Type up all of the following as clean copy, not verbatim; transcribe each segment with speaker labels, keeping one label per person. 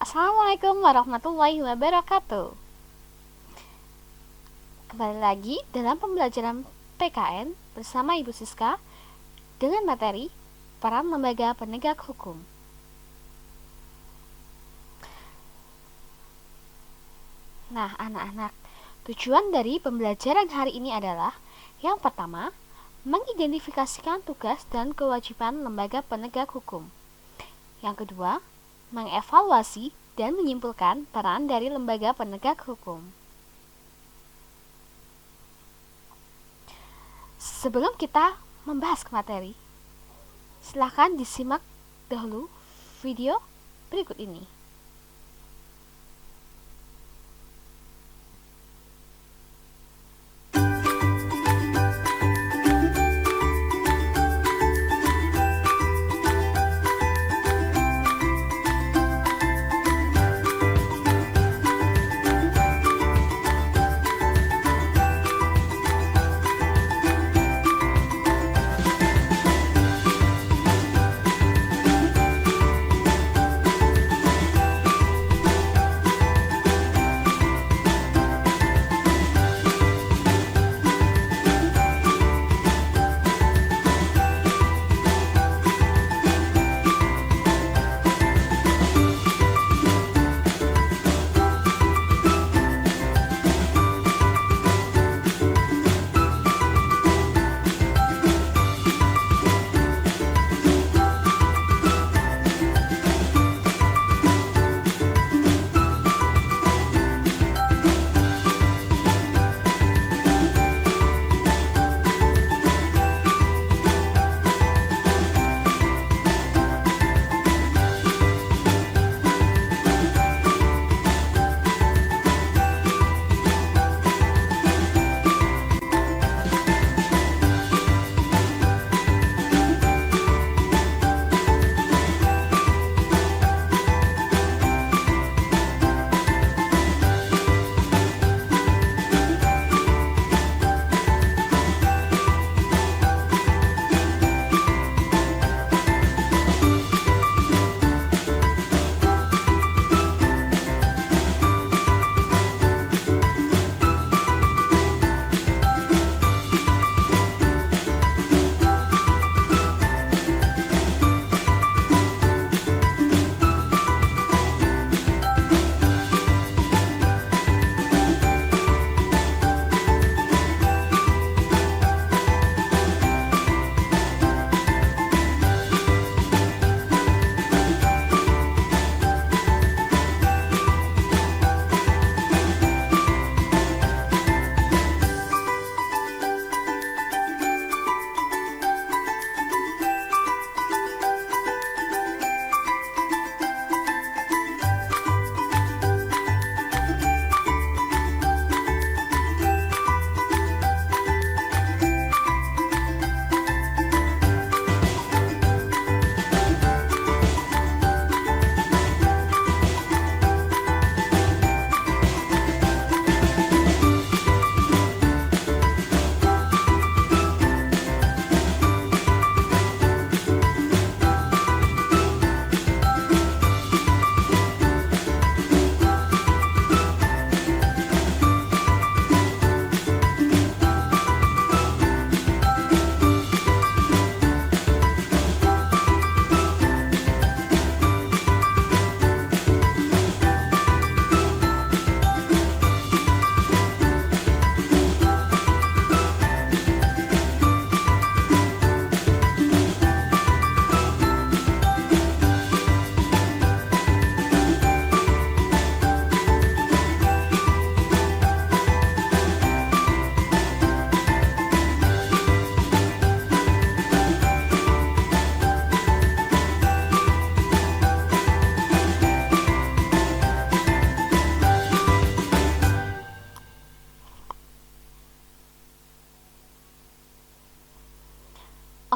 Speaker 1: Assalamualaikum warahmatullahi wabarakatuh. Kembali lagi dalam pembelajaran PKN bersama Ibu Siska dengan materi peran lembaga penegak hukum. Nah, anak-anak, tujuan dari pembelajaran hari ini adalah yang pertama, mengidentifikasikan tugas dan kewajiban lembaga penegak hukum. Yang kedua, mengevaluasi dan menyimpulkan peran dari lembaga penegak hukum. Sebelum kita membahas materi, silakan disimak dahulu video berikut ini.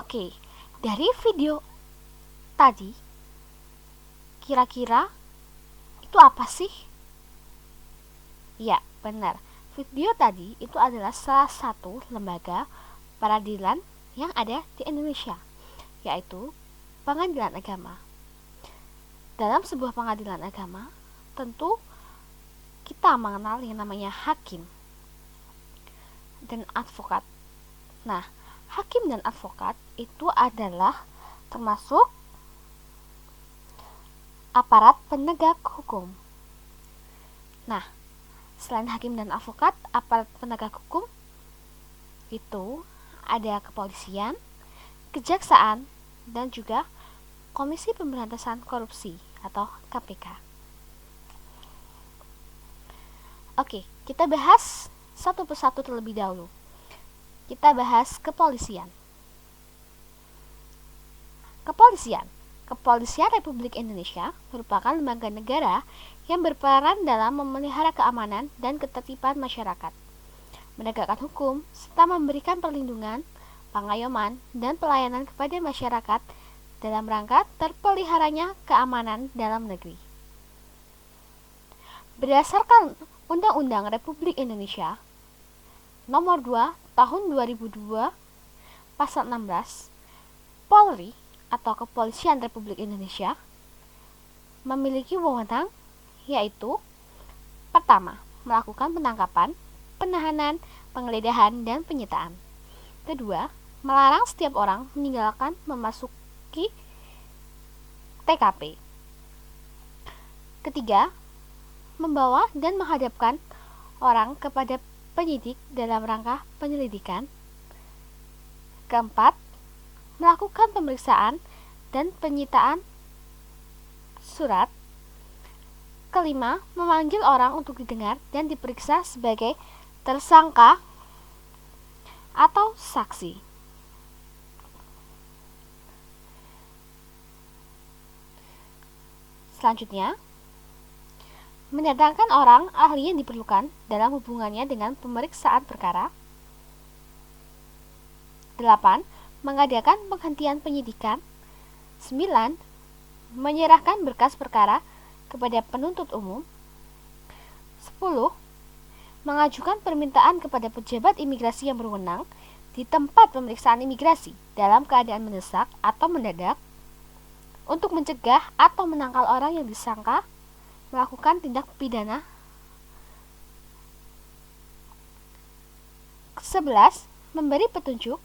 Speaker 1: Oke, dari video tadi, kira-kira itu apa sih? Ya, benar. Video tadi itu adalah salah satu lembaga peradilan yang ada di Indonesia, yaitu pengadilan agama. Dalam sebuah pengadilan agama, tentu kita mengenal yang namanya hakim dan advokat. Nah, hakim dan advokat itu adalah termasuk aparat penegak hukum. Nah, selain hakim dan advokat, aparat penegak hukum itu ada kepolisian, kejaksaan, dan juga Komisi Pemberantasan Korupsi atau KPK. Oke, kita bahas satu persatu terlebih dahulu. Kita bahas kepolisian. Kepolisian Republik Indonesia merupakan lembaga negara yang berperan dalam memelihara keamanan dan ketertiban masyarakat, menegakkan hukum, serta memberikan perlindungan, pengayoman, dan pelayanan kepada masyarakat dalam rangka terpeliharanya keamanan dalam negeri. Berdasarkan Undang-Undang Republik Indonesia Nomor 2 Tahun 2002 Pasal 16, Polri atau Kepolisian Republik Indonesia memiliki wewenang, yaitu pertama, melakukan penangkapan, penahanan, penggeledahan, dan penyitaan. Kedua, melarang setiap orang meninggalkan memasuki TKP. Ketiga, membawa dan menghadapkan orang kepada penyidik dalam rangka penyelidikan. Keempat, melakukan pemeriksaan dan penyitaan surat. Kelima, memanggil orang untuk didengar dan diperiksa sebagai tersangka atau saksi. Selanjutnya, mendatangkan orang ahli yang diperlukan dalam hubungannya dengan pemeriksaan perkara. 8. Mengadakan penghentian penyidikan. 9. Menyerahkan berkas perkara kepada penuntut umum. 10. Mengajukan permintaan kepada pejabat imigrasi yang berwenang di tempat pemeriksaan imigrasi dalam keadaan mendesak atau mendadak untuk mencegah atau menangkal orang yang disangka melakukan tindak pidana. 11. Memberi petunjuk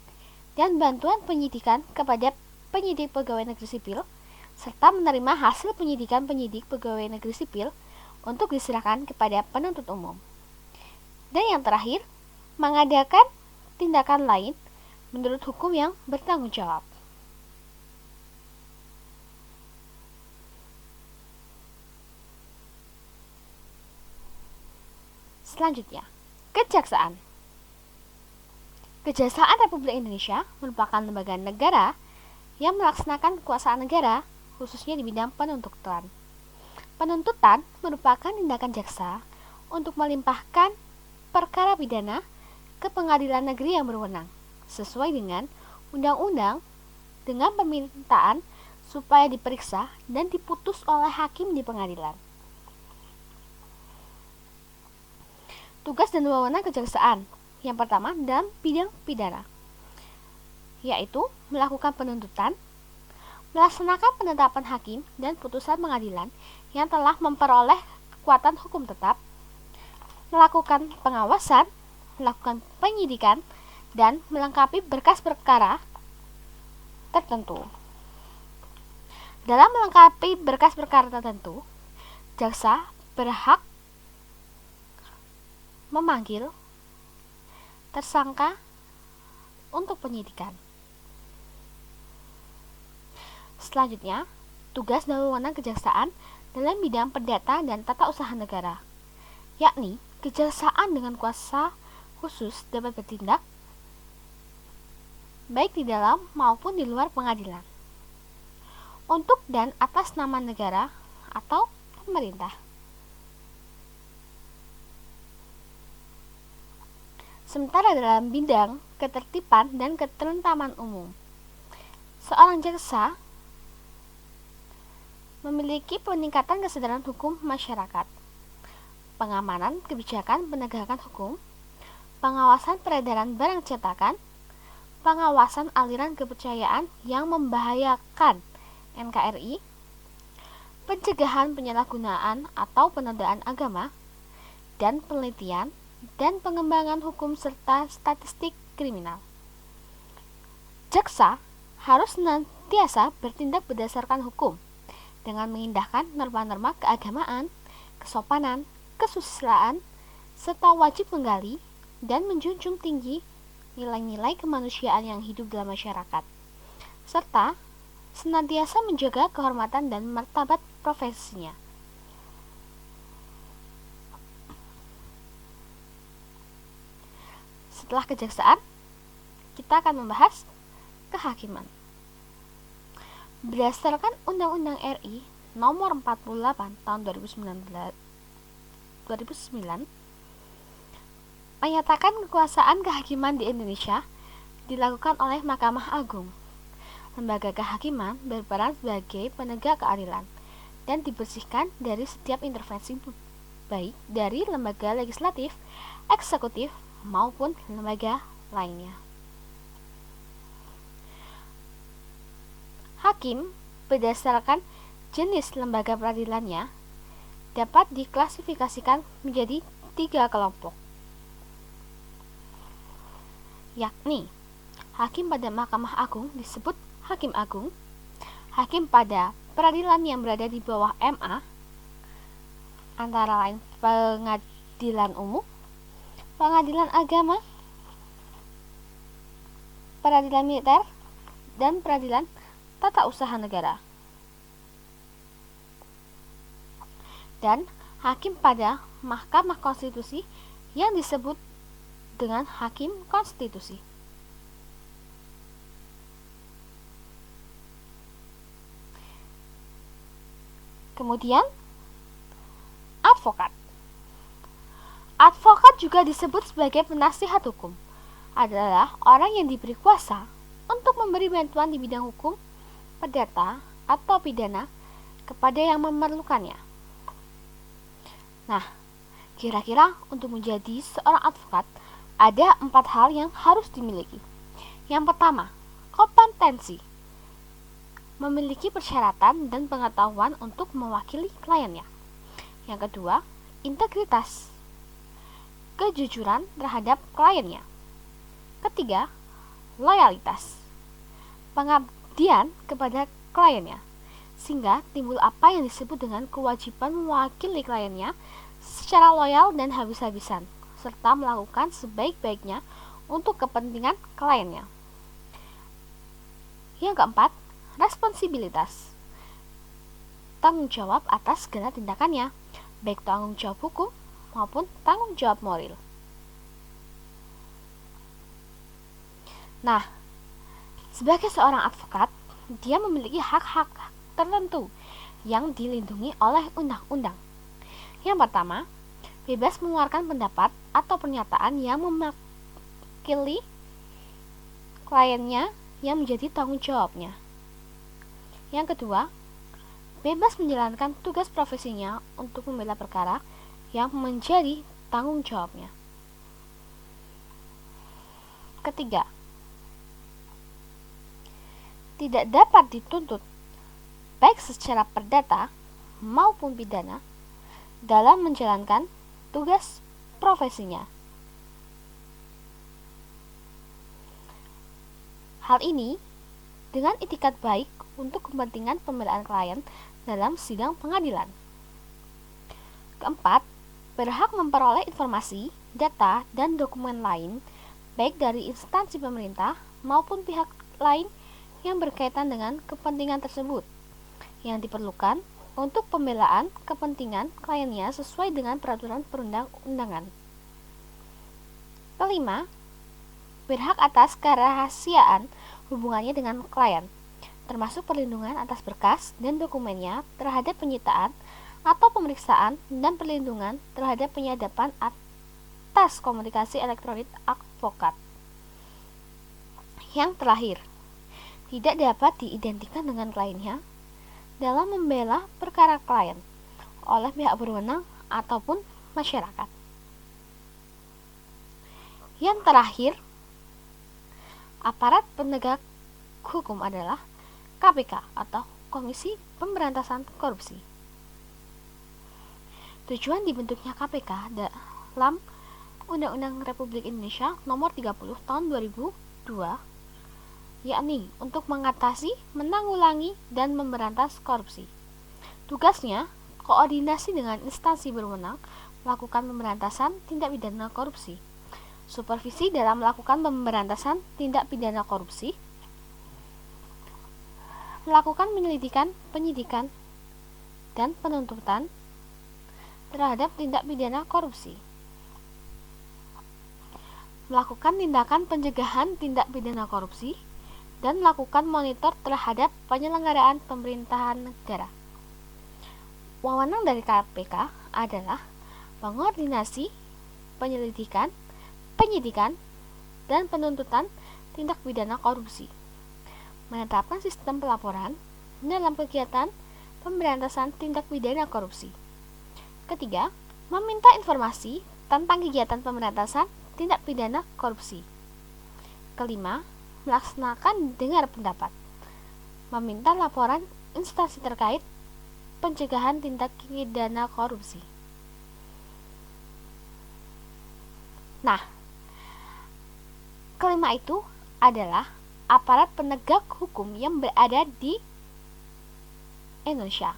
Speaker 1: dan bantuan penyidikan kepada penyidik pegawai negeri sipil serta menerima hasil penyidikan penyidik pegawai negeri sipil untuk diserahkan kepada penuntut umum. Dan yang terakhir, mengadakan tindakan lain menurut hukum yang bertanggung jawab. Selanjutnya, Kejaksaan. Kejaksaan Republik Indonesia merupakan lembaga negara yang melaksanakan kekuasaan negara, khususnya di bidang penuntutan. Penuntutan merupakan tindakan jaksa untuk melimpahkan perkara pidana ke pengadilan negeri yang berwenang, sesuai dengan undang-undang dengan permintaan supaya diperiksa dan diputus oleh hakim di pengadilan. Tugas dan wewenang kejaksaan. Yang pertama, dalam bidang pidana, yaitu melakukan penuntutan, melaksanakan penetapan hakim dan putusan pengadilan yang telah memperoleh kekuatan hukum tetap, melakukan pengawasan, melakukan penyidikan, dan melengkapi berkas perkara tertentu. Dalam melengkapi berkas perkara tertentu, jaksa berhak memanggil tersangka untuk penyidikan. Selanjutnya, tugas dan wewenang kejaksaan dalam bidang perdata dan tata usaha negara, yakni kejaksaan dengan kuasa khusus dapat bertindak baik di dalam maupun di luar pengadilan untuk dan atas nama negara atau pemerintah. Sementara dalam bidang ketertiban dan ketentraman umum, seorang jaksa memiliki peningkatan kesadaran hukum masyarakat, pengamanan kebijakan penegakan hukum, pengawasan peredaran barang cetakan, pengawasan aliran kepercayaan yang membahayakan NKRI, pencegahan penyalahgunaan atau penodaan agama, dan penelitian dan pengembangan hukum serta statistik kriminal. Jaksa harus senantiasa bertindak berdasarkan hukum dengan mengindahkan norma-norma keagamaan, kesopanan, kesusilaan, serta wajib menggali dan menjunjung tinggi nilai-nilai kemanusiaan yang hidup dalam masyarakat, serta senantiasa menjaga kehormatan dan martabat profesinya. Setelah kejaksaan, kita akan membahas kehakiman. Berdasarkan Undang-Undang RI Nomor 48 Tahun 2009, menyatakan kekuasaan kehakiman di Indonesia dilakukan oleh Mahkamah Agung. Lembaga kehakiman berperan sebagai penegak keadilan dan dibersihkan dari setiap intervensi baik dari lembaga legislatif, eksekutif, maupun lembaga lainnya. Hakim berdasarkan jenis lembaga peradilannya dapat diklasifikasikan menjadi 3 kelompok, yakni hakim pada Mahkamah Agung disebut Hakim Agung, hakim pada peradilan yang berada di bawah MA, antara lain pengadilan umum, pengadilan agama, peradilan militer, dan peradilan tata usaha negara. Dan hakim pada Mahkamah Konstitusi yang disebut dengan Hakim Konstitusi. Kemudian, advokat. Advokat juga disebut sebagai penasihat hukum. Adalah orang yang diberi kuasa untuk memberi bantuan di bidang hukum, perdata, atau pidana kepada yang memerlukannya. Nah, kira-kira untuk menjadi seorang advokat ada 4 hal yang harus dimiliki. Yang pertama, kompetensi. Memiliki persyaratan dan pengetahuan untuk mewakili kliennya. Yang kedua, integritas. Kejujuran terhadap kliennya. Ketiga, loyalitas. Pengabdian kepada kliennya, sehingga timbul apa yang disebut dengan kewajiban mewakili kliennya secara loyal dan habis-habisan, serta melakukan sebaik-baiknya untuk kepentingan kliennya. Yang keempat, responsibilitas. Tanggung jawab atas segala tindakannya, baik tanggung jawab hukum maupun tanggung jawab moral. Nah, sebagai seorang advokat, dia memiliki hak-hak tertentu yang dilindungi oleh undang-undang. Yang pertama, bebas mengeluarkan pendapat atau pernyataan yang mewakili kliennya yang menjadi tanggung jawabnya. Yang kedua, bebas menjalankan tugas profesinya untuk membela perkara yang menjadi tanggung jawabnya. Ketiga, tidak dapat dituntut baik secara perdata maupun pidana dalam menjalankan tugas profesinya. Hal ini dengan itikat baik untuk kepentingan pembelaan klien dalam sidang pengadilan. Keempat, berhak memperoleh informasi, data, dan dokumen lain baik dari instansi pemerintah maupun pihak lain yang berkaitan dengan kepentingan tersebut yang diperlukan untuk pembelaan kepentingan kliennya sesuai dengan peraturan perundang-undangan. Kelima, berhak atas kerahasiaan hubungannya dengan klien, termasuk perlindungan atas berkas dan dokumennya terhadap penyitaan atau pemeriksaan dan perlindungan terhadap penyadapan atas komunikasi elektronik advokat. Yang terakhir, tidak dapat diidentikan dengan kliennya dalam membela perkara klien oleh pihak berwenang ataupun masyarakat. Yang terakhir, aparat penegak hukum adalah KPK atau Komisi Pemberantasan Korupsi. Tujuan dibentuknya KPK dalam Undang-Undang Republik Indonesia Nomor 30 Tahun 2002, yakni untuk mengatasi, menanggulangi, dan memberantas korupsi. Tugasnya, koordinasi dengan instansi berwenang melakukan pemberantasan tindak pidana korupsi, supervisi dalam melakukan pemberantasan tindak pidana korupsi, melakukan penyelidikan, penyidikan, dan penuntutan terhadap tindak pidana korupsi, melakukan tindakan pencegahan tindak pidana korupsi, dan melakukan monitor terhadap penyelenggaraan pemerintahan negara. Wewenang dari KPK adalah mengordinasi penyelidikan, penyidikan, dan penuntutan tindak pidana korupsi, menetapkan sistem pelaporan dalam kegiatan pemberantasan tindak pidana korupsi. Ketiga, meminta informasi tentang kegiatan pemberantasan tindak pidana korupsi. Kelima, melaksanakan dengar pendapat, meminta laporan instansi terkait pencegahan tindak pidana korupsi. Nah, kelima itu adalah aparat penegak hukum yang berada di Indonesia.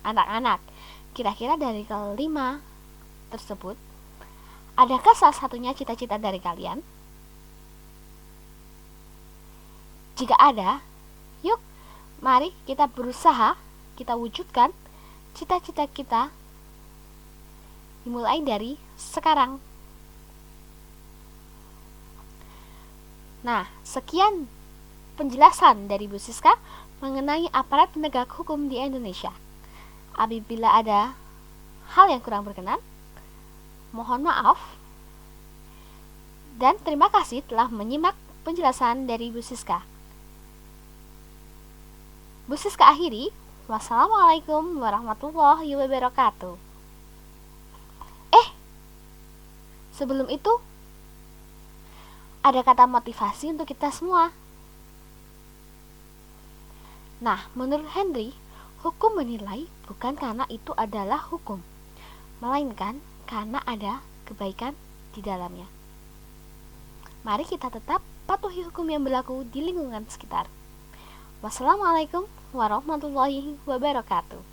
Speaker 1: Anak-anak, kira-kira dari kelima tersebut, adakah salah satunya cita-cita dari kalian? Jika ada, yuk mari kita berusaha, kita wujudkan cita-cita kita dimulai dari sekarang. Nah, sekian penjelasan dari Bu Siska mengenai aparat penegak hukum di Indonesia. Apabila ada hal yang kurang berkenan, mohon maaf. Dan terima kasih telah menyimak penjelasan dari Bu Siska. Bu Siska akhiri. Wassalamualaikum warahmatullahi wabarakatuh. Sebelum itu, ada kata motivasi untuk kita semua. Nah, menurut Henry, hukum menilai bukan karena itu adalah hukum, melainkan karena ada kebaikan di dalamnya. Mari kita tetap patuhi hukum yang berlaku di lingkungan sekitar. Wassalamualaikum warahmatullahi wabarakatuh.